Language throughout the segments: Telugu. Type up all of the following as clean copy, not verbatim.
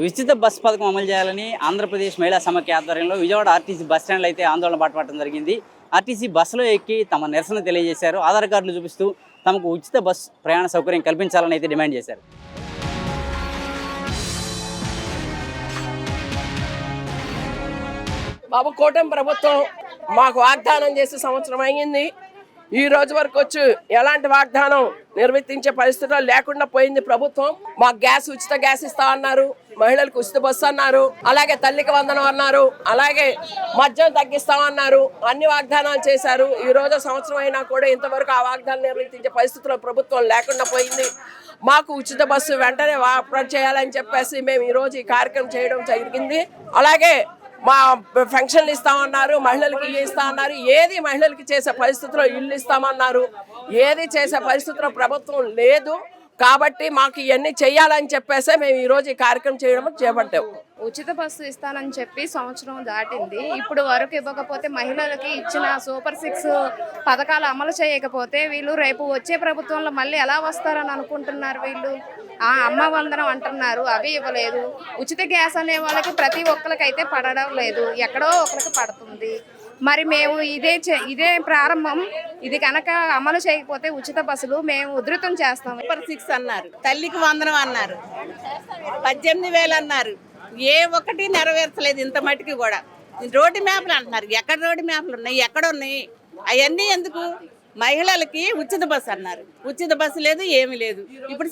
ఉచిత బస్ పథకం అమలు చేయాలని ఆంధ్రప్రదేశ్ మహిళా సమాఖ్య ఆధ్వర్యంలో విజయవాడ ఆర్టీసీ బస్ స్టాండ్లో అయితే ఆందోళన బాటపడడం జరిగింది. ఆర్టీసీ బస్సులో ఎక్కి తమ నిరసన తెలియజేశారు. ఆధార్ కార్డులు చూపిస్తూ తమకు ఉచిత బస్ ప్రయాణ సౌకర్యం కల్పించాలని అయితే డిమాండ్ చేశారు. బాబు కూటమి ప్రభుత్వం మాకు వాగ్దానం చేసి సంవత్సరం అయ్యింది. ఈ రోజు వరకు వచ్చి ఎలాంటి వాగ్దానం నిర్వర్తించే పరిస్థితుల్లో లేకుండా పోయింది ప్రభుత్వం. మాకు ఉచిత గ్యాస్ ఇస్తా అన్నారు, మహిళలకు ఉచిత బస్సు అన్నారు, అలాగే తల్లికి వందనం అన్నారు, అలాగే మద్యం తగ్గిస్తామన్నారు. అన్ని వాగ్దానాలు చేశారు. ఈ రోజు సంవత్సరం అయినా కూడా ఇంతవరకు ఆ వాగ్దానం నిర్వర్తించే పరిస్థితుల్లో ప్రభుత్వం లేకుండా పోయింది. మాకు ఉచిత బస్సు వెంటనే ఏర్పాటు చేయాలని చెప్పేసి మేము ఈరోజు ఈ కార్యక్రమం చేయడం జరిగింది. అలాగే మా పెన్షన్లు ఇస్తామన్నారు, మహిళలకి ఇస్తామన్నారు. ఏది మహిళలకి చేసే పరిస్థితిలో ఇల్లు ఇస్తామన్నారు. ఏది చేసే పరిస్థితిలో ప్రభుత్వం లేదు. కాబట్టి మాకు ఇవన్నీ చెయ్యాలని చెప్పేసి మేము ఈరోజు ఈ కార్యక్రమం చేయడం చేపట్టాము. ఉచిత బస్సు ఇస్తానని చెప్పి సంవత్సరం దాటింది. ఇప్పుడు వరకు ఇవ్వకపోతే మహిళలకి ఇచ్చిన సూపర్ 6 పథకాలు అమలు చేయకపోతే వీళ్ళు రేపు వచ్చే ప్రభుత్వంలో మళ్ళీ ఎలా వస్తారని అనుకుంటున్నారు. వీళ్ళు అమ్మ వందనం అంటున్నారు, అవి ఇవ్వలేదు. ఉచిత గ్యాస్ అనే వాళ్ళకి ప్రతి ఒక్కరికైతే పడడం లేదు, ఎక్కడో ఒకరికి పడుతుంది. మరి మేము ఇదే ప్రారంభం. ఇది కనుక అమలు చేయకపోతే ఉచిత బస్సులు మేము ఉధృతం చేస్తాం. సూపర్ 6 అన్నారు, తల్లికి వందనం అన్నారు, 18,000 అన్నారు. ఏ ఒక్కటి నెరవేర్చలేదు ఇంత మట్టికి కూడా. రోడ్డు మ్యాప్లు అంటున్నారు, ఎక్కడ రోడ్డు మ్యాప్లు ఉన్నాయి, ఎక్కడ ఉన్నాయి? అవన్నీ ఎందుకు? మహిళలకి ఉచిత బస్సు అన్నారు, ఉచిత బస్సు లేదు, ఏమీ లేదు. ఇప్పుడు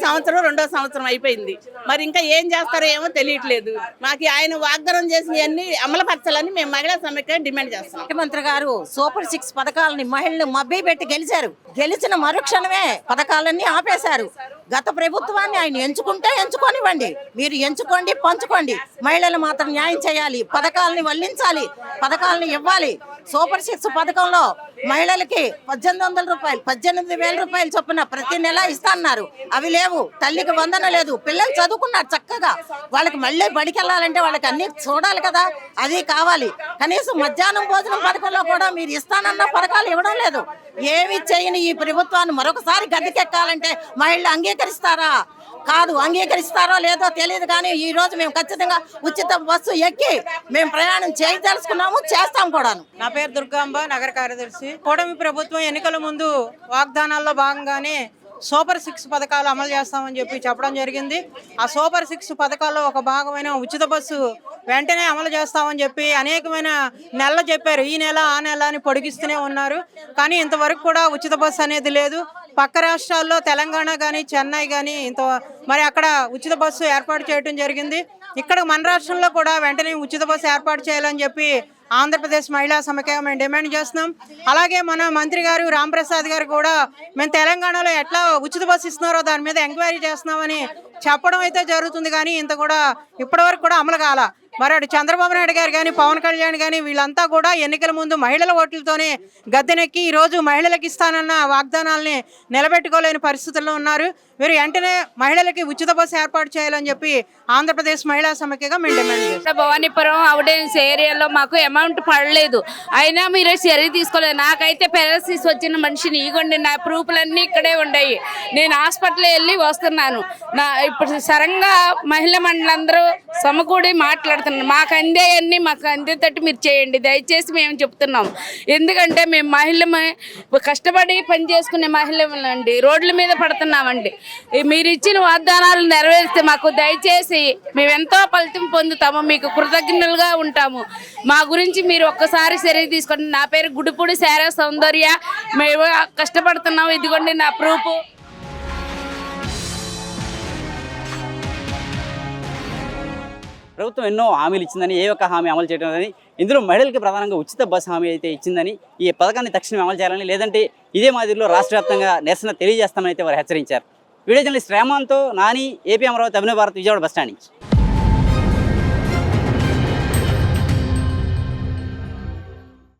రెండో సంవత్సరం అయిపోయింది. మరి ఇంకా ఏం చేస్తారో ఏమో తెలియట్లేదు. మాకు ఆయన వాగ్దానం చేసినవన్నీ అమలుపరచాలని మేము మహిళా సమైక్య డిమాండ్ చేస్తాం. ముఖ్యమంత్రి గారు సూపర్ 6 పథకాలని మహిళలు మభ్య పెట్టి గెలిచారు. గెలిచిన మరుక్షణమే పథకాలన్నీ ఆపేశారు. గత ప్రభుత్వాన్ని ఆయన ఎంచుకోనివ్వండి, మీరు ఎంచుకోండి, పంచుకోండి. మహిళలు మాత్రం న్యాయం చేయాలి, పథకాలని వల్లించాలి, పథకాలని ఇవ్వాలి. సూపర్ 6 పథకంలో మహిళలకి 1,800 రూపాయలు, 18,000 రూపాయలు చొప్పున ప్రతి నెల ఇస్తాన్నారు. అవి లేవు. తల్లికి వందన లేదు. పిల్లలు చదువుకున్నారు చక్కగా. వాళ్ళకి మళ్ళీ బడికి వెళ్ళాలంటే వాళ్ళకి అన్ని చూడాలి కదా, అది కావాలి. కనీసం మధ్యాహ్నం భోజనం పథకంలో కూడా మీరు ఇస్తానన్న పథకాలు ఇవ్వడం లేదు. ఏమి చేయని ఈ ప్రభుత్వాన్ని మరొకసారి గద్దెకెక్కాలంటే మహిళలు అంగీకరిస్తారా? కాదు. అంగీకరిస్తారో లేదో తెలియదు, కానీ ఈ రోజు మేము ఖచ్చితంగా ఉచిత బస్సు ఎక్కి మేము ప్రయాణం చేయదలుచుకున్నాము, చేస్తాం కూడాను. నా పేరు దుర్గాంబ, నగర కార్యదర్శి. కూటమి ప్రభుత్వం ఎన్నికల ముందు వాగ్దానాల్లో భాగంగానే సూపర్ 6 పథకాలు అమలు చేస్తామని చెప్పి చెప్పడం జరిగింది. ఆ సూపర్ 6 పథకాల్లో ఒక భాగమైన ఉచిత బస్సు వెంటనే అమలు చేస్తామని చెప్పి అనేకమైన నెలలు చెప్పారు. ఈ నెల ఆ నెల అని పొడిగిస్తూనే ఉన్నారు. కానీ ఇంతవరకు కూడా ఉచిత బస్సు అనేది లేదు. పక్క రాష్ట్రాల్లో తెలంగాణ కానీ చెన్నై కానీ మరి అక్కడ ఉచిత బస్సు ఏర్పాటు చేయడం జరిగింది. ఇక్కడ మన రాష్ట్రంలో కూడా వెంటనే ఉచిత బస్సు ఏర్పాటు చేయాలని చెప్పి ఆంధ్రప్రదేశ్ మహిళా సమైక్య మేము డిమాండ్ చేస్తున్నాం. అలాగే మన మంత్రి గారు రాంప్రసాద్ గారు కూడా మేము తెలంగాణలో ఎట్లా ఉచిత బస్సు ఇస్తున్నారో దాని మీద ఎంక్వైరీ చేస్తున్నామని చెప్పడం అయితే జరుగుతుంది. కానీ ఇప్పటివరకు కూడా అమలు కాల. మరి అటు చంద్రబాబు నాయుడు గారు కానీ పవన్ కళ్యాణ్ కానీ వీళ్ళంతా కూడా ఎన్నికల ముందు మహిళల ఓట్లతోనే గద్దెనెక్కి ఈరోజు మహిళలకు ఇస్తానన్న వాగ్దానాలని నిలబెట్టుకోలేని పరిస్థితుల్లో ఉన్నారు. వీరు వెంటనే మహిళలకి ఉచిత బస్సు ఏర్పాటు చేయాలని చెప్పి ఆంధ్రప్రదేశ్ మహిళా సమైక్యగా మేము డిమాండ్ చేస్తాం. భవానీపురం ఆవిడెన్స్ ఏరియాలో మాకు అమౌంట్ పడలేదు, అయినా మీరు చర్య తీసుకోలేదు. నాకైతే పెరాలసిస్ వచ్చిన మనిషిని ఇగోండి, నా ప్రూఫ్లన్నీ ఇక్కడే ఉన్నాయి. నేను హాస్పిటల్ వెళ్ళి వస్తున్నాను. ఇప్పుడు సరంగా మహిళా మండలందరూ సమకూడి మాట్లాడుతున్నారు. మాకు అందేయన్నీ మాకు అందేటట్టు మీరు చేయండి దయచేసి మేము చెప్తున్నాం. ఎందుకంటే మేము కష్టపడి పని చేసుకునే మహిళలండి, రోడ్ల మీద పడుతున్నామండి. మీరు ఇచ్చిన వాగ్దానాలు నెరవేరిస్తే మాకు దయచేసి మేము ఎంతో ఫలితం పొందుతాము, మీకు కృతజ్ఞతలుగా ఉంటాము. మా గురించి మీరు ఒక్కసారి చర్య తీసుకోండి. నా పేరు గుడిపూడి శారా సౌందర్య. మేము కష్టపడుతున్నాము, ఇదిగోండి నా ప్రూఫ్. ప్రభుత్వం ఎన్నో హామీలు ఇచ్చిందని, ఏ ఒక్క హామీ అమలు చేయడం లేదని, ఇందులో మహిళలకి ప్రధానంగా ఉచిత బస్సు హామీ అయితే ఇచ్చిందని, ఈ పథకాన్ని తక్షణమే అమలు చేయాలని, లేదంటే ఇదే మాదిరిలో రాష్ట్ర వ్యాప్తంగా నిరసన తెలియజేస్తామని అయితే వారు హెచ్చరించారు. వీడియో జర్నలిస్ట్ రేమాన్తో నాని, ఏపీ అమరావతి, అభినవ్ భారత్, విజయవాడ బస్టాండ్ నుంచి.